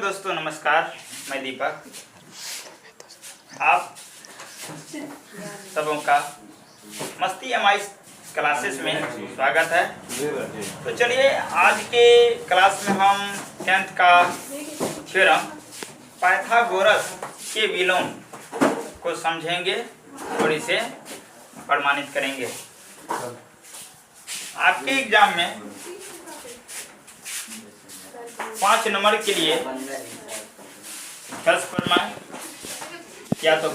दोस्तों, नमस्कार। मैं दीपक, आप सबों का मस्ती एमआई क्लासेस में स्वागत है। तो चलिए, आज के क्लास में हम 10th का थ्योरम पाइथागोरस के विलोम को समझेंगे और इसे प्रमाणित करेंगे। आपके एग्जाम में 5 नंबर के लिए 10 प्रमाण या तो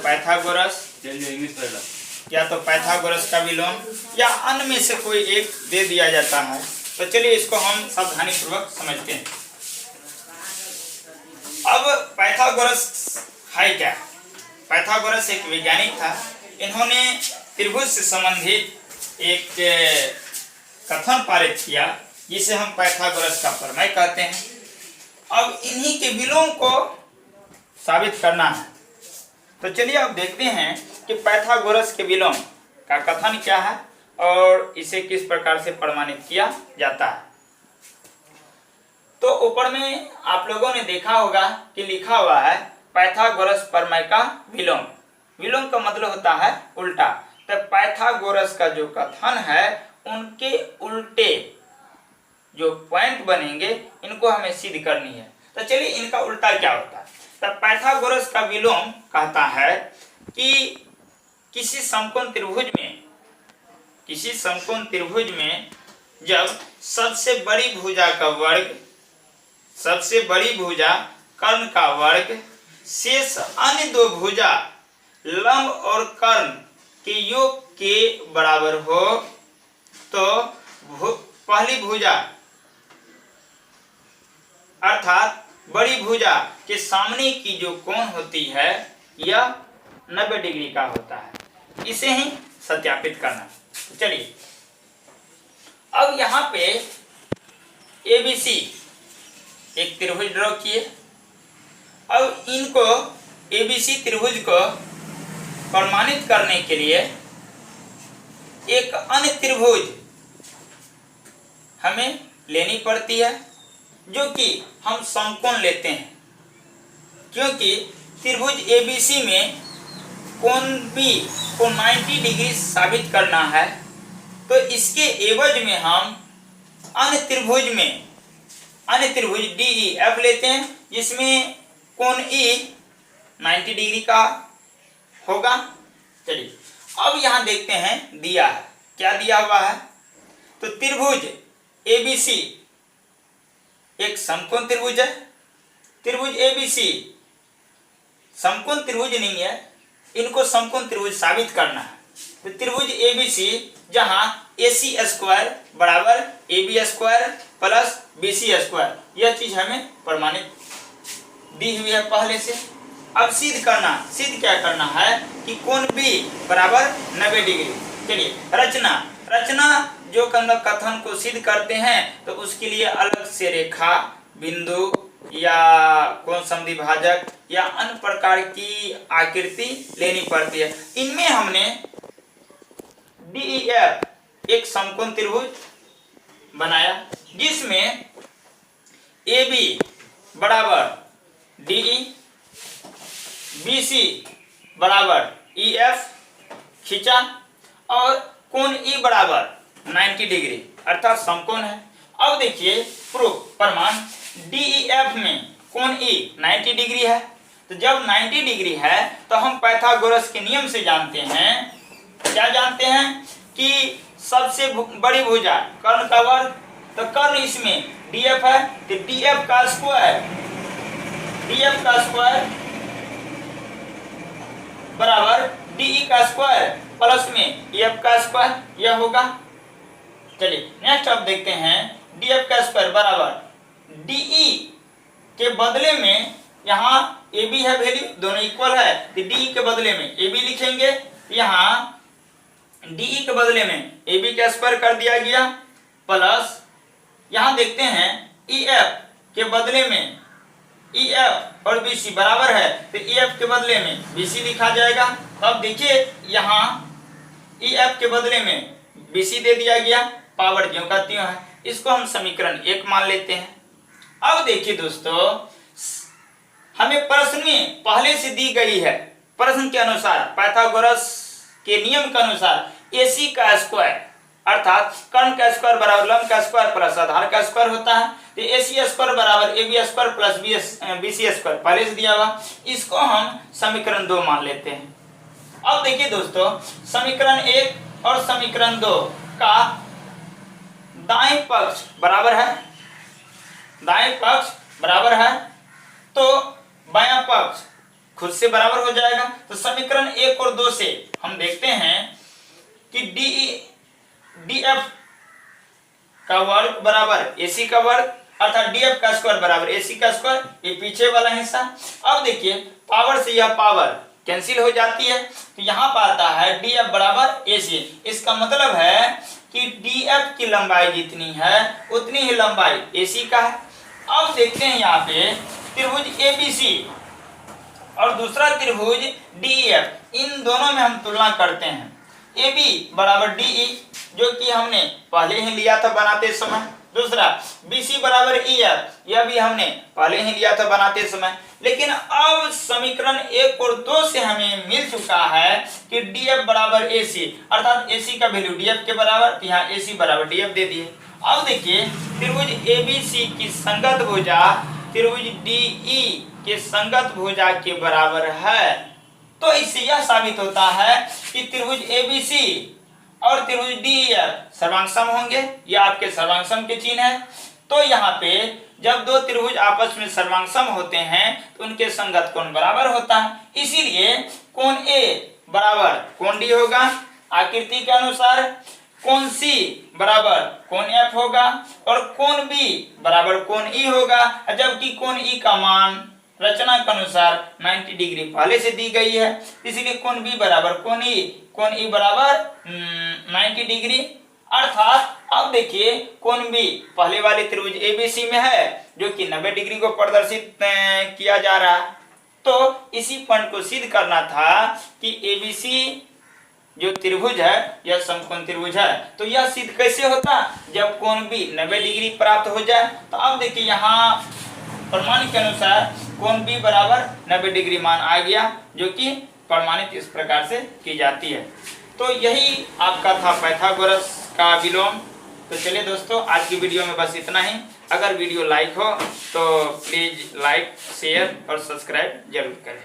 पाइथागोरस का विलोम या अन्य में से कोई एक दे दिया जाता है। तो चलिए इसको हम सावधानी पूर्वक समझते हैं। अब पाइथागोरस है क्या? पाइथागोरस एक वैज्ञानिक था। इन्होंने त्रिभुज से संबंधित एक कथन पारित किया जिसे हम पाइथागोरस का प्रमेय कहते हैं। अब इन्हीं के विलोम को साबित करना है। तो चलिए अब देखते हैं कि पाइथागोरस के विलोम का कथन क्या है और इसे किस प्रकार से प्रमाणित किया जाता है। तो ऊपर में आप लोगों ने देखा होगा कि लिखा हुआ है पाइथागोरस प्रमेय का विलोम। विलोम का मतलब होता है उल्टा। तो पाइथागोरस का जो कथन है उनके उल्टे जो पॉइंट बनेंगे इनको हमें सिद्ध करनी है। तो चलिए इनका उल्टा क्या होता है। तो पाइथागोरस का विलोम कहता है कि किसी समकोण त्रिभुज में जब सबसे बड़ी भुजा कर्ण का वर्ग शेष अन्य दो भुजा लंब और कर्ण के योग के बराबर हो तो पहली भुजा अर्थात बड़ी भुजा के सामने की जो कोण होती है यह 90 डिग्री का होता है। इसे ही सत्यापित करना। चलिए अब यहाँ पे ABC एक त्रिभुज ड्रॉ किए। अब इनको ABC त्रिभुज को प्रमाणित करने के लिए एक अन्य त्रिभुज हमें लेनी पड़ती है जो कि हम समकोण लेते हैं, क्योंकि त्रिभुज ABC में कोण B को 90 डिग्री साबित करना है। तो इसके एवज में हम अन्य त्रिभुज DEF लेते हैं जिसमें कोण E 90 डिग्री का होगा। चलिए अब यहाँ देखते हैं दिया है, क्या दिया हुआ है। तो त्रिभुज ABC एक समकोण त्रिभुज है। त्रिभुज ABC समकोण त्रिभुज नहीं है, इनको समकोण त्रिभुज साबित करना है। तो त्रिभुज ABC जहां AC² बराबर AB² प्लस BC², यह चीज हमें प्रमाणित दी हुई है पहले से। अब सिद्ध क्या करना है कि कोण B बराबर 90 डिग्री। चलिए रचना जो कथन को सिद्ध करते हैं तो उसके लिए अलग से रेखा, बिंदु या कोण समद्विभाजक या अन्य प्रकार की आकृति लेनी पड़ती है। इनमें हमने DEF एक समकोण त्रिभुज बनाया जिसमें AB बराबर DE, BC बराबर EF खींचा और कोण E बराबर 90 डिग्री अर्थात समकोण है। अब देखिए प्रमाण DEF में कोण E 90 डिग्री है। तो जब 90 डिग्री है तो हम पाइथागोरस के नियम से जानते हैं, क्या जानते हैं कि सबसे बड़ी भुजा कर्ण का वर्ग, तो कर्ण इसमें DF है तो DF का स्क्वायर बराबर DE का स्क्वायर प्लस में EF का स्क्वायर, यह होगा। चलिए नेक्स्ट अब देखते हैं DF का स्क्वायर बराबर DE के बदले में यहाँ AB है वैल्यू, दोनों इक्वल है तो DE के बदले में AB लिखेंगे। यहाँ DE के बदले में AB का स्क्वायर कर दिया गया प्लस यहाँ देखते हैं EF के बदले में EF और BC बराबर है तो EF के बदले में BC लिखा जाएगा। अब देखिए यहाँ EF के बदले में BC दे दिया गया, पावर ज्यों का त्यों है। इसको हम समीकरण 1 मान लेते हैं। अब देखिए दोस्तों, हमें प्रश्न में पहले से दी गई है, प्रश्न के अनुसार पाइथागोरस के नियम के अनुसार AC का स्क्वायर अर्थात कर्ण का स्क्वायर बराबर लंब का स्क्वायर प्लस आधार का स्क्वायर होता है। तो AC स्क्वायर बराबर AB square plus BC square पहले से दिया हुआ, इसको हम समीकरण 2 मान लेते हैं। अब देखिए दोस्तों, समीकरण 1 और समीकरण 2 का दाएं पक्ष बराबर है, दाएं पक्ष बराबर है तो बायां पक्ष खुद से बराबर हो जाएगा। तो समीकरण 1 और 2 से हम देखते हैं कि DF का वर्ग बराबर AC का वर्ग अर्थात DF का स्क्वायर बराबर AC का स्क्वायर, ये पीछे वाला हिस्सा। अब देखिए पावर से यह पावर कैंसिल हो जाती है, तो यहाँ पर आता है DF बराबर AC। इसका मतलब है कि DF की लंबाई जितनी है उतनी ही लंबाई AC का है। अब देखते हैं यहाँ पे त्रिभुज ABC और दूसरा त्रिभुज DEF, इन दोनों में हम तुलना करते हैं। AB बराबर DE जो कि हमने पहले ही लिया था बनाते समय, दूसरा BC बराबर EF, यह भी हमने पहले ही लिया था बनाते समय। लेकिन अब समीकरण 1 और 2 से हमें मिल चुका है कि DF बराबर AC अर्थात AC का वैल्यू DF के बराबर, तो यहाँ AC बराबर DF दे दिए। अब देखिए त्रिभुज ABC की संगत भुजा त्रिभुज DE के संगत भुजा के बराबर है। तो इससे यह साबित होता है कि त्रिभुज ABC और त्रिभुज DEF सर्वांगसम होंगे, यह आपके सर्वांगसम के चिन्ह है। तो यहाँ पे जब दो त्रिभुज आपस में सर्वांगसम होते हैं तो उनके संगत कोण बराबर होता है, इसीलिए कोण A बराबर कोण D होगा आकृति के अनुसार, कोण C बराबर कोण F होगा और कोण B बराबर कोण E होगा, जबकि कोण E का मान रचना के अनुसार 90 डिग्री पहले से दी गई है, इसलिए कोण B बराबर कोण E बराबर 90 डिग्री। अर्थात अब देखिए कोण B पहले वाले त्रिभुज ABC में है जो कि 90 डिग्री को प्रदर्शित किया जा रहा है। तो इसी पॉइंट को सिद्ध करना था कि ABC जो त्रिभुज है यह समकोण त्रिभुज है। तो यह सिद्ध कैसे होता, जब कोण B 90 डिग्री प्राप्त हो जाए। तो अब देखिए यहाँ प्रमाण के अनुसार कोण B बराबर 90 डिग्री मान आ गया, जो कि प्रमाणित इस प्रकार से की जाती है। तो यही आपका था पाइथागोरस का विलोम। तो चलिए दोस्तों, आज की वीडियो में बस इतना ही। अगर वीडियो लाइक हो तो प्लीज लाइक, शेयर और सब्सक्राइब जरूर करें।